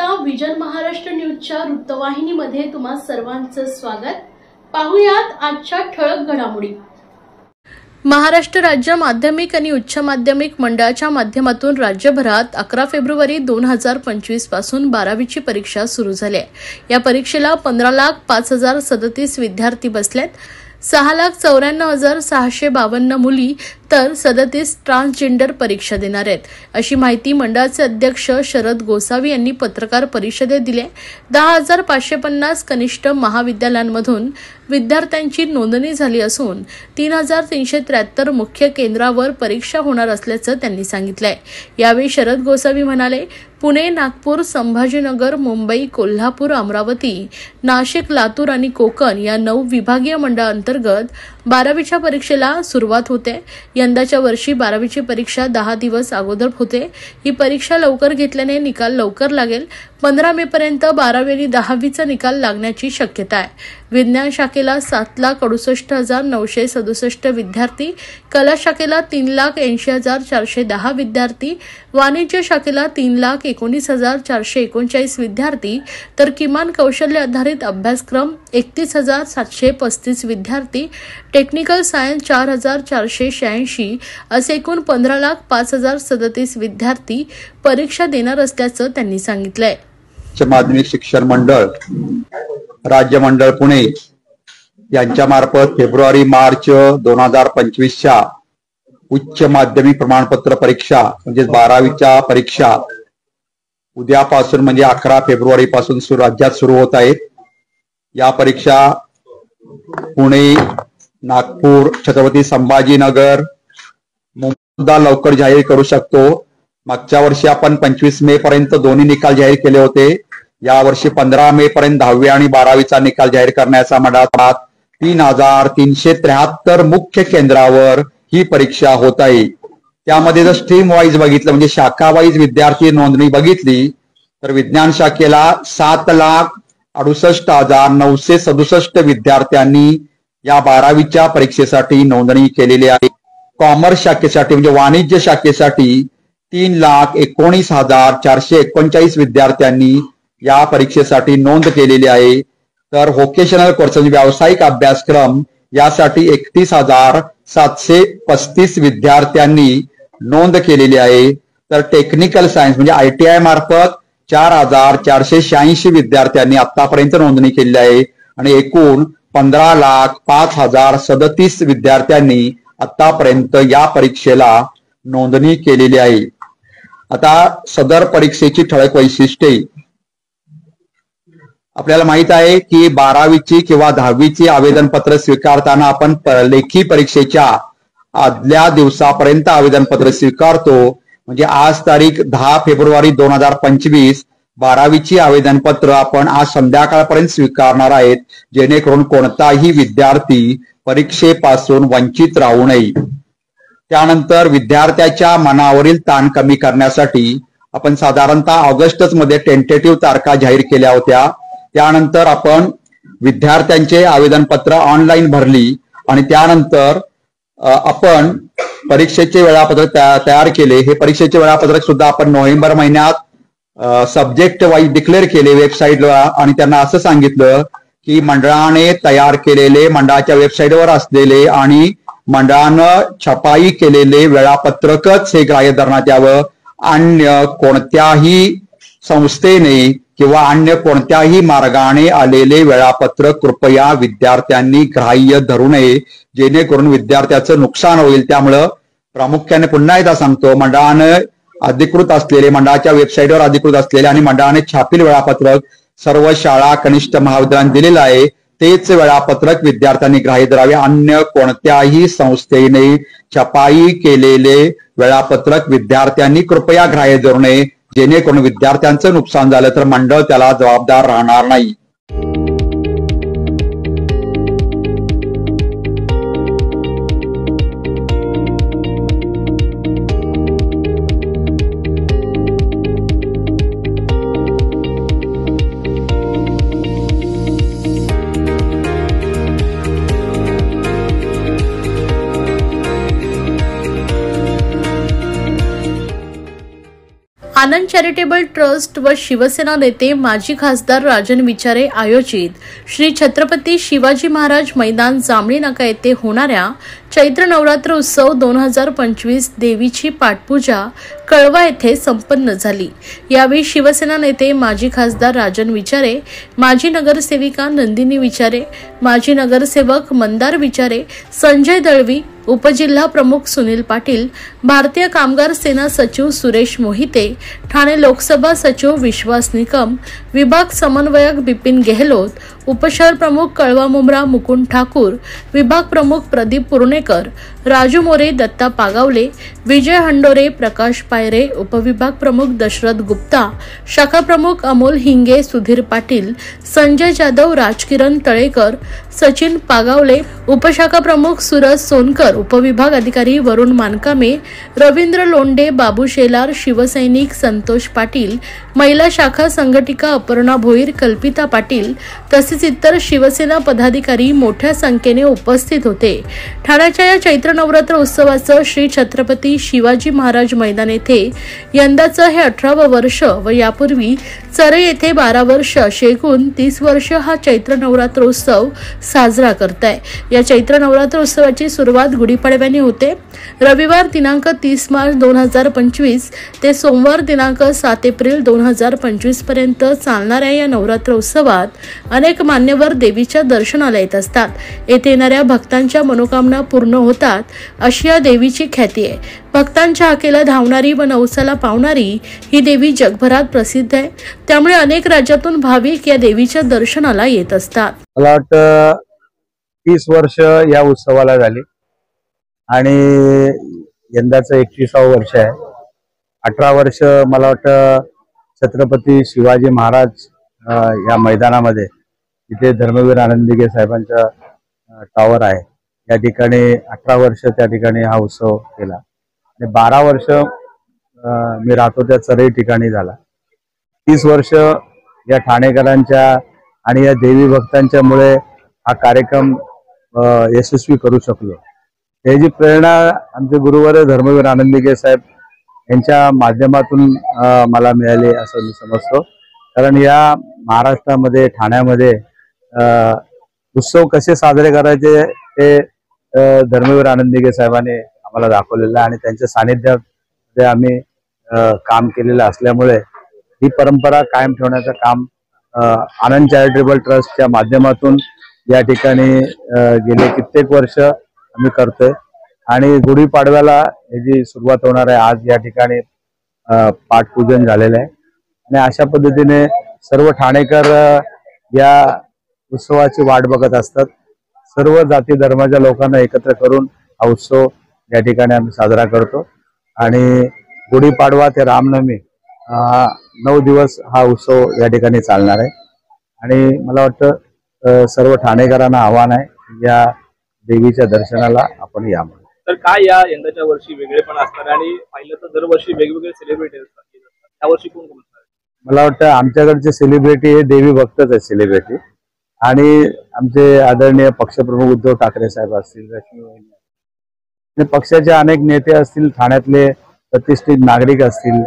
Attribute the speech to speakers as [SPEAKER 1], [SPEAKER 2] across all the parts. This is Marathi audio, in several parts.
[SPEAKER 1] पाहता विजन महाराष्ट्र न्यूजच्या वृत्तवाहिनीमध्ये तुम्हा सर्वांचं स्वागत। पाहुयात आजच्या ठळक घडामोडी। महाराष्ट्र राज्य माध्यमिक आणि उच्च माध्यमिक मंडळाच्या माध्यमातून राज्यभरात 11 फेब्रुवारी 2025 पासून 12वीची परीक्षा सुरू झाली आहे। या परीक्षेला 15,05,037 विद्यार्थी बसलेत। 6,94,652 मुली तर 37 ट्रान्सजेंडर परीक्षा देणार आहेत, अशी माहिती मंडळाचे अध्यक्ष शरद गोसावी यांनी पत्रकार परिषदेत दिली। 10,550 कनिष्ठ महाविद्यालयांमधून विद्यार्थ्यांची नोंदणी झाली असून 3,373 मुख्य केंद्रावर परीक्षा होणार असल्याचं त्यांनी सांगितलंय। यावेळी शरद गोसावी म्हणाले, पुणे, नागपूर, संभाजीनगर, मुंबई, कोल्हापूर, अमरावती, नाशिक, लातूर आणि कोकण या 9 विभागीय मंडळांतर्गत 12वीच्या परीक्षेला सुरुवात होते। यंदाच्या वर्षी 12वीची परीक्षा 10 दिवस अगोदर होते। ही परीक्षा लवकर घेतल्याने निकाल लवकर लागेल। 15 मे पर्यंत 12वी आणि 10वीचा निकाल लागण्याची शक्यता आहे। विज्ञान शाखेला 7,68,967 विद्यार्थी, कला शाखेला 3,80,410 विद्यार्थी, वाणिज्य शाखेला 3,19,439 विद्यार्थी तर किमान कौशल्य आधारित अभ्यासक्रम 31,735 विद्यार्थी, टेक्निकल सायन्स 4,486 असे एकूण 15,05,037 विद्यार्थी परीक्षा देणार असल्याचं त्यांनी सांगितलंय।
[SPEAKER 2] माध्यमिक शिक्षण मंडळ, राज्य मंडळ पुणे यांच्या मार्फत फेब्रुवारी मार्च 2025च्या उच्च माध्यमिक प्रमाणपत्र परीक्षा म्हणजे 12वीच्या परीक्षा उद्यापासून म्हणजे 11 फेब्रुवारी पासून राज्यात सुरू होत आहेत। या परीक्षा पुणे, नागपूर, छत्रपती संभाजीनगर, मुंबईला लवकर जाहीर करू शकतो। मागच्या वर्षी आपण 25 मे पर्यंत दोन्ही निकाल जाहीर केले होते। या वर्षी 15 मे पर्यंत 10वी आणि 12वीचा निकाल जाहीर करण्याचा मंडळात 3,373 मुख्य केंद्रावर ही परीक्षा होत आहे। त्यामध्ये जर स्ट्रीम वाईज बघितलं म्हणजे शाखा वाईज विद्यार्थी नोंदणी बघितली तर विज्ञान शाखेला 7,68,967 विद्यार्थ्यांनी या 12वीच्या परीक्षेसाठी नोंदणी केलेली आहे। कॉमर्स शाखेसाठी म्हणजे वाणिज्य शाखेसाठी 3,19,439 विद्यार्थ्यांनी या परीक्षेसाठी नोंद केलेली आहे। तर व्होकेशनल कोर्स म्हणजे व्यावसायिक अभ्यासक्रम यासाठी 31,735 विद्यार्थ्यांनी नोंद केलेली आहे। तर टेक्निकल सायन्स म्हणजे ITI मार्फत 4,486 विद्यार्थ्यांनी आतापर्यंत नोंदणी केलेली आहे आणि एकूण 15,05,037 विद्यार्थ्यांनी आतापर्यंत या परीक्षेला नोंदणी केलेली आहे। आता सदर परीक्षेची ठळक वैशिष्ट्ये आपल्याला माहित आहे की 12वीची किंवा 10वीची आवेदनपत्र स्वीकारताना आपण लेखी परीक्षेच्या आदल्या दिवसापर्यंत आवेदनपत्र स्वीकारतो। म्हणजे आज तारीख 10 फेब्रुवारी 2025 12वीची आवेदनपत्र आपण आज संध्याकाळपर्यंत स्वीकारणार आहेत, जेणेकरून कोणताही विद्यार्थी परीक्षेपासून वंचित राहू नये। त्यानंतर विद्यार्थ्याच्या मनावरील ताण कमी करण्यासाठी आपण साधारणतः ऑगस्टच मध्ये टेंटेटिव्ह तारखा जाहीर केल्या होत्या। त्यानंतर आपण विद्यार्थ्यांचे आवेदनपत्र ऑनलाईन भरली आणि त्यानंतर आपण परीक्षेचे वेळापत्रक तयार केले। हे परीक्षेचे वेळापत्रक सुद्धा आपण नोव्हेंबर महिन्यात सब्जेक्ट वाईज डिक्लेअर केले वेबसाईटला आणि त्यांना असं सांगितलं की मंडळाने तयार केलेले मंडळाच्या वेबसाईटवर असलेले आणि मंडळानं छपाई केलेले वेळापत्रकच हे ग्राह्य धरण्यात यावं। अन्य कोणत्याही संस्थेने किंवा अन्य कोणत्याही मार्गाने आलेले वेळापत्रक कृपया विद्यार्थ्यांनी ग्राह्य धरू नये, जेणेकरून विद्यार्थ्याचं नुकसान होईल। त्यामुळं प्रामुख्याने पुन्हा एकदा सांगतो, मंडळानं अधिकृत असलेले मंडळाच्या वेबसाईटवर अधिकृत असलेले आणि मंडळाने छापील वेळापत्रक सर्व शाळा कनिष्ठ महाविद्यालयांनी दिलेलं आहे, तेच वेळापत्रक विद्यार्थ्यांनी ग्राह्य धरावे। अन्य कोणत्याही संस्थेने छपाई केलेले वेळापत्रक विद्यार्थ्यांनी कृपया ग्राह्य धरू नये, जेणेकरून विद्यार्थ्यांचं नुकसान झालं तर मंडळ त्याला जबाबदार राहणार नाही।
[SPEAKER 1] आनंद चॅरिटेबल ट्रस्ट व शिवसेना नेते माजी खासदार राजन विचारे आयोजित श्री छत्रपती शिवाजी महाराज मैदान जांभळी नाका येथे होणाऱ्या चैत्र नवरात्र उत्सव 2025 देवीची पाठपूजा कळवा येथे संपन्न झाली। यावेळी शिवसेना नेते माजी खासदार राजन विचारे, माजी नगरसेविका नंदिनी विचारे, माजी नगरसेवक मंदार विचारे, संजय दळवी, उपजिल्हा प्रमुख सुनील पाटील, भारतीय कामगार सेना सचिव सुरेश मोहिते, ठाणे लोकसभा सचिव विश्वास निकम, विभाग समन्वयक बिपिन गेहलोत, उपशहर प्रमुख कळवा मुंब्रा मुकुंद ठाकूर, विभाग प्रमुख प्रदीप पुर्णेकर, राजू मोरे, दत्ता पागावले, विजय हंडोरे, प्रकाश पायरे, उपविभाग प्रमुख दशरथ गुप्ता, शाखा प्रमुख अमोल हिंगे, सुधीर पाटील, संजय जाधव, राजकिरण तळेकर, सचिन पागावले, उपशाखा प्रमुख सूरज सोनकर, उपविभाग अधिकारी वरुण मानकामे, रवींद्र लोंडे, बाबू शेलार, शिवसैनिक संतोष पाटील, महिला शाखा संघटिका अपर्णा भोईर, कल्पिता पाटील तसेच इतर शिवसेना पदाधिकारी मोठ्या संख्येने उपस्थित होते। ठाण्याच्या या चैत्र नवरात्र उत्सवाचं श्री छत्रपती शिवाजी महाराज मैदान येथे यंदाचं हे 18वे वर्ष व यापूर्वी चरे येथे 12 वर्ष असे एकूण 30 वर्ष हा चैत्र नवरात्र उत्सव साजरा करताय। या चैत्र नवरात्र उत्सवाची सुरुवात गुढीपाडव्याने होते। रविवार दिनांक 30 मार्च 2025 ते सोमवार दिनांक 7 एप्रिल 2025 पर्यंत चालणाऱ्या या नवरात्र उत्सवात अनेक मान्यवर देवीच्या दर्शनाला येत असतात। येथे येणाऱ्या भक्तांच्या मनोकामना पूर्ण होतात अशी या देवीची ख्याती आहे। भक्तांच्या हाकेला धावणारी व नवसाला पावणारी ही देवी जगभरात प्रसिद्ध आहे। त्यामुळे अनेक राज्यातून भाविक या देवीच्या दर्शनाला येत असतात।
[SPEAKER 3] मला वाटतं 30 वर्ष या उत्सवाला झाली आणि यंदाचं 31वे वर्ष आहे। 18 वर्ष मला वाटतं छत्रपती शिवाजी महाराज या मैदानामध्ये तिथे धर्मवीर आनंदीगे साहेबांचा टॉवर आहे, या ठिकाणी 18 वर्ष त्या ठिकाणी हा उत्सव केला आणि 12 वर्ष मी राहतो त्या चरई ठिकाणी झाला। 30 वर्ष या ठाणेकरांच्या आणि या देवी भक्तांच्या मुळे हा कार्यक्रम यशस्वी करू शकलो। याची प्रेरणा आमचे गुरुवर्य धर्मवीर आनंदीगे साहेब यांच्या माध्यमातून मला मिळाली असं मी समजतो। कारण या महाराष्ट्रामध्ये ठाण्यामध्ये उत्सव कसे साजरे करायचे ते धर्मवीर आनंदीगे साहेबांनी आम्हाला दाखवलेलं आहे आणि त्यांच्या सानिध्यात आम्ही काम केलेलं असल्यामुळे ही परंपरा कायम ठेवण्याचं काम आनंद चॅरिटेबल ट्रस्टच्या माध्यमातून या ठिकाणी गेले कित्येक वर्ष आम्ही करतोय आणि गुढीपाडव्याला याची सुरुवात होणार आहे। आज या ठिकाणी पाठपूजन झालेलं आहे आणि अशा पद्धतीने सर्व ठाणेकर या उत्सवाची वाट बघत असतात। सर्व जाती धर्माच्या लोकांना एकत्र करून हा उत्सव या ठिकाणी आम्ही साजरा करतो आणि गुढीपाडवा ते रामनवमी 9 दिवस हा उत्सव या ठिकाणी चालणार आहे आणि मला वाटतं सर्व ठाणेकरांना आव्हान आहे या देवीच्या दर्शनाला आपण या।
[SPEAKER 4] तर काय या यंदाच्या वर्षी वेगळेपण असणार आणि पाहिलं तर दरवर्षी वेगवेगळे सेलिब्रिटी असतात, यावर्षी कोण कोण असणार?
[SPEAKER 3] मला वाटतं आमच्याकडचे सेलिब्रिटी हे देवी भक्तच आहेत सेलिब्रिटी आणि आमचे आदरणीय पक्षप्रमुख उद्धव ठाकरे साहेब असतील, रश्मी पक्षाचे अनेक नेते असतील, ठाण्यातले प्रतिष्ठित नागरिक असतील,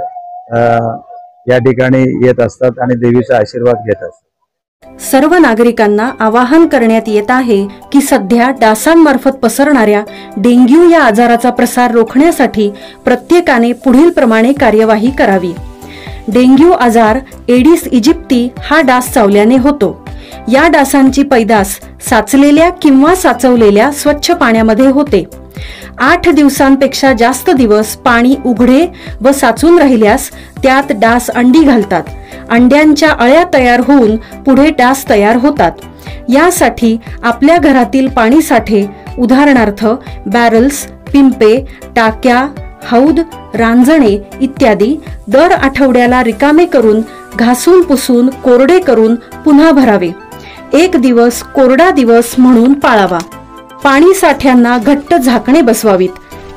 [SPEAKER 3] या ठिकाणी येत असतात आणि देवीचा आशीर्वाद घेत असतात।
[SPEAKER 5] सर्व नागरिकांना आवाहन करण्यात येत आहे की सध्या डासांमार्फत पसरणाऱ्या डेंग्यू या आजाराचा प्रसार रोखण्यासाठी प्रत्येकाने पुढील प्रमाणे कार्यवाही करावी। डेंग्यू आजार एडिस इजिप्ती हा डास चावल्याने होतो। या डासांची पैदास साचलेल्या किंवा साचवलेल्या स्वच्छ पाण्यामध्ये होते। 8 दिवसांपेक्षा जास्त दिवस पाणी उघडे व साचून राहिल्यास त्यात डास अंडी घालतात। अंड्यांच्या अळ्या तयार होऊन पुढे डास तयार होतात। यासाठी आपल्या घरातील पाणी साठे उदाहरणार्थ बॅरल्स, पिंपे, टाक्या, हौद, रांजणे इत्यादी दर आठवड्याला रिकामे करून घासून पुसून कोरडे करून पुन्हा भरावे। 1 दिवस कोरडा दिवस म्हणून पाळावा। पाणी साठ्यांना घट्ट झाकणे बसवावीत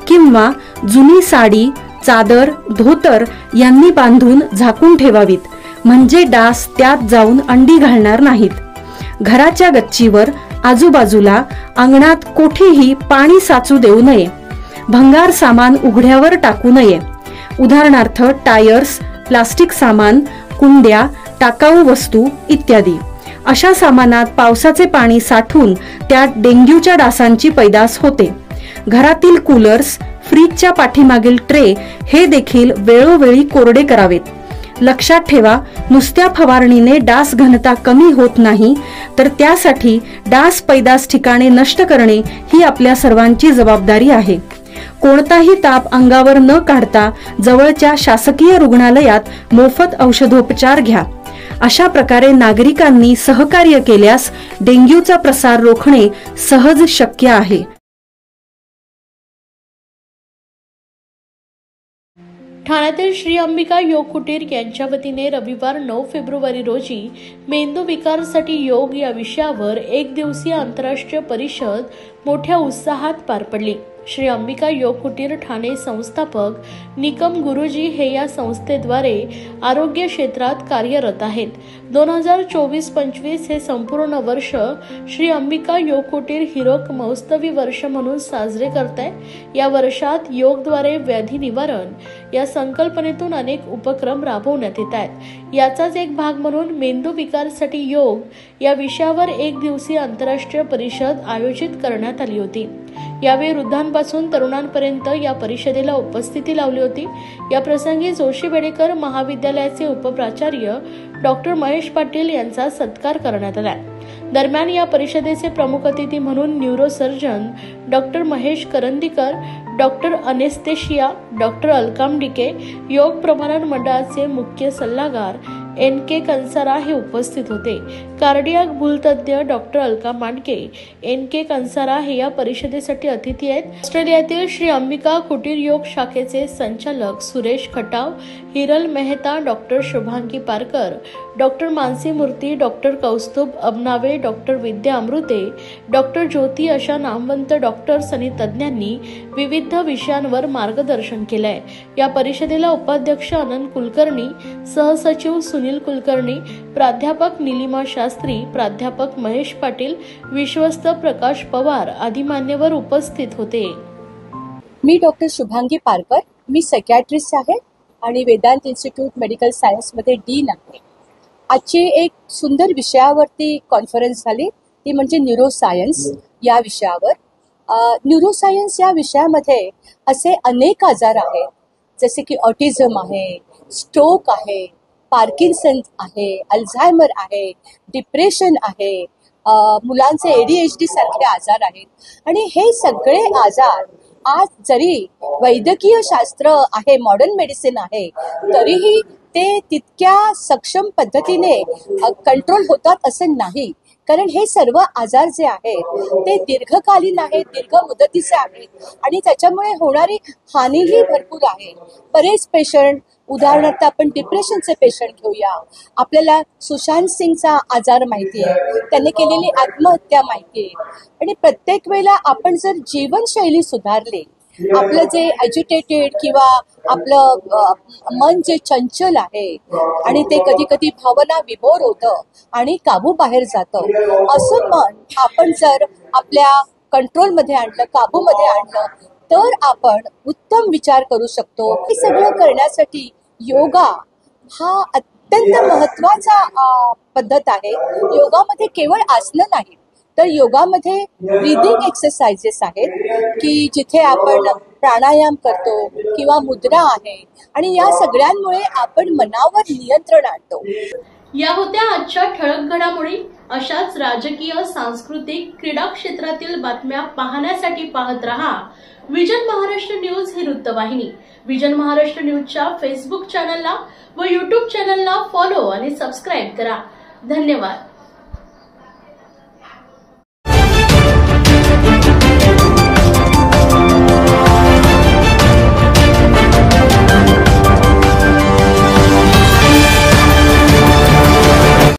[SPEAKER 5] किंवा जुनी साडी, चादर, धोतर यांनी बांधून झाकून ठेवावीत, म्हणजे डास त्यात जाऊन अंडी घालणार नाहीत। घराच्या गच्चीवर आजूबाजूला अंगणात कोठेही पाणी साचू देऊ नये। भंगार सामान उघड्यावर टाकू नये, उदाहरणार्थ टायर्स, प्लास्टिक सामान, कुंड्या, टाकाऊ वस्तू इत्यादी. अशा सामानात पावसाचे पाणी साठून त्यात डेंग्यूच्या डासांची पैदास होते. घरातील कूलर्स, फ्रीजच्या पाठीमागील ट्रे हे देखील वेळोवेळी कोरडे करावेत. लक्षात ठेवा, नुसत्या फवारणीने डास घनता कमी होत नाही, तर त्यासाठी डास पैदास ठिकाणे नष्ट करणे ही आपल्या सर्वांची जबाबदारी आहे. कोणताही ताप अंगावर न काढता जवळच्या शासकीय रुग्णालयात मोफत औषधोपचार घ्या. अशा प्रकारे नागरिकांनी सहकार्य केल्यास डेंग्यूचा प्रसार रोखणे सहज शक्य आहे.
[SPEAKER 1] ठाण्यातील श्री अंबिका योग कुटीर यांच्या वतीने रविवार 9 फेब्रुवारी रोजी मेंदू विकारासाठी योग या विषयावर एक दिवसीय आंतरराष्ट्रीय परिषद मोठ्या उत्साहात पार पडली. श्री अंबिका योग कुटीर ठाणे संस्थापक निकम गुरुजी हे या संस्थेद्वारे आरोग्य क्षेत्रात कार्यरत आहेत. 2024-25 हे संपूर्ण वर्ष श्री अंबिका योग कुटीर हिरक महोत्सवी वर्ष म्हणून साजरे करत आहे. या वर्षात योगद्वारे व्याधी निवारण या संकल्पनेतून अनेक उपक्रम राबवण्यात येत आहेत. याचाच एक भाग म्हणून मेंदू विकारासाठी योग या विषयावर एक दिवसीय आंतरराष्ट्रीय परिषद आयोजित करण्यात आली होती. यावेळी वृद्धांपासून तरुणांपर्यंत या परिषदेला उपस्थिती लावली होती. या प्रसंगी जोशी बेडेकर महाविद्यालयाचे उपप्राचार्य डॉक्टर महेश पाटील यांचा सत्कार करण्यात आला. दरम्यान या परिषदेचे प्रमुख अतिथी म्हणून neurosurgeon doctor Mahesh Karandikar, doctor anesthesia doctor अलकाम डिके, योग प्रमाणन मंडळाचे मुख्य सल्लागार NK कंसारा हे उपस्थित होते. कार्डियाक भूलतज्ञ डॉक्टर अलका मांडके, NK कंसारा हे या परिषदेसाठी अतिथी आहेत. ऑस्ट्रेलियातील श्री अंबिका कुटीर योग शाखेचे संचालक सुरेश खटाव, हिरल मेहता, डॉक्टर शुभांगी पारकर, डॉक्टर मानसी मूर्ती, डॉक्टर कौस्तुभ अबनावे, डॉक्टर विद्या अमृते, डॉक्टर ज्योती अशा नामवंत डॉक्टर्स आणि तज्ज्ञांनी विविध विषयांवर मार्गदर्शन केलंय. या परिषदेला उपाध्यक्ष अनंत कुलकर्णी, सहसचिव सुनील कुलकर्णी, प्राध्यापक निलिमा शास्त्री, प्राध्यापक महेश पाटील, विश्वस्त प्रकाश पवार आदी मान्यवर उपस्थित होते.
[SPEAKER 6] मी डॉक्टर शुभांगी पारकर, मी सायकॅट्रिस्ट आहे आणि वेदांत इन्स्टिट्यूट मेडिकल सायन्समध्ये डीन आहे. आजची एक सुंदर विषयावरती कॉन्फरन्स झाली, ती म्हणजे न्यूरोसायन्स या विषयावर. न्यूरोसायन्स या विषयामध्ये असे अनेक आजार आहेत, जसे की ऑटिझम आहे, स्ट्रोक आहे, पार्किन्सन आहे, अल्झायमर आहे, डिप्रेशन आहे, मुलांचे ADHD सारखे आजार आहेत. आणि हे सगळे आजार आज जरी वैद्यकीय शास्त्र आहे, मॉडर्न मेडिसिन आहे, तरीही ते तितक्या सक्षम पद्धतीने कंट्रोल होतात असं नाही. कारण हे सर्व आजार जे आहेत ते दीर्घकालीन आहेत, दीर्घ मुदतीचे आहेत आणि त्याच्यामुळे होणारी हानीही भरपूर आहे. बरेच पेशंट, उदाहरणार्थ आपण डिप्रेशनचे पेशंट घेऊया, आपल्याला सुशांत सिंगचा आजार माहिती आहे, त्याने केलेली आत्महत्या माहिती आहे. आणि प्रत्येक वेळेला आपण जर जीवनशैली सुधारली, आपलं जे ॲजिटेटेड किंवा आपलं मन जे चंचल आहे आणि ते कधी कधी भावना विभोर होतं आणि काबू बाहेर जातं, असं मन आपण जर आपल्या कंट्रोलमध्ये आणलं, काबूमध्ये आणलं, तर आपण उत्तम विचार करू शकतो. हे सगळं करण्यासाठी योगा हा अत्यंत महत्वाचा पद्धत आहे. योगामध्ये केवळ आसनं नाही, तर योगामध्ये ब्रीदिंग एक्सरसाइजेस आहेत की जिथे आपण प्राणायाम करतो किंवा मुद्रा आहे आणि या सगळ्यांमुळे आपण मनावर नियंत्रण आणतो.
[SPEAKER 1] या होत्या आजच्या ठळक घडामोडी. अशाच राजकीय, सांस्कृतिक, क्रीडा क्षेत्रातील बातम्या पाहण्यासाठी पाहत रहा विजन महाराष्ट्र न्यूज ही वृत्तवाहिनी. विजन महाराष्ट्र न्यूजच्या फेसबुक चॅनलला व YouTube चॅनलला फॉलो आणि सबस्क्राईब करा. धन्यवाद.